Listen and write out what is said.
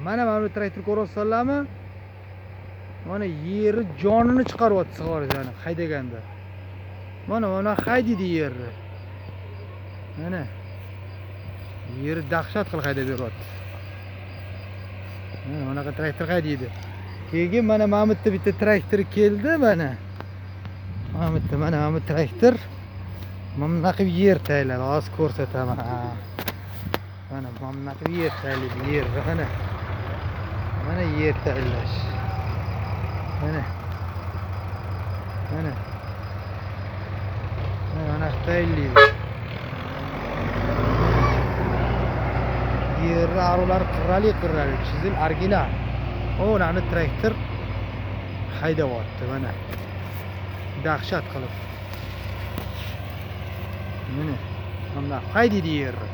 Mana bu traktor ko'rasizlarmi? Mana yeri jonini chiqaryapti sig'orjani haydaganda. Mana haydaydi yerni. Mana yeri dahshat qilib haydab beryapti. Mana bunaqa traktor haydaydi. Keyin mana Mamutda bitta traktor keldi mana. Mamutda mana bu traktor mana bunaqa yer tayladi. Hozir ko'rsataman. Mana bunaqa yer taylaydi yerni mana. Mana yer taylash. Mana. Mana taylaydi. Yerni arular qirrali chizil original. O'rani traktor haydayapti mana. Dahshat qilib. Mana haydaydi yerni.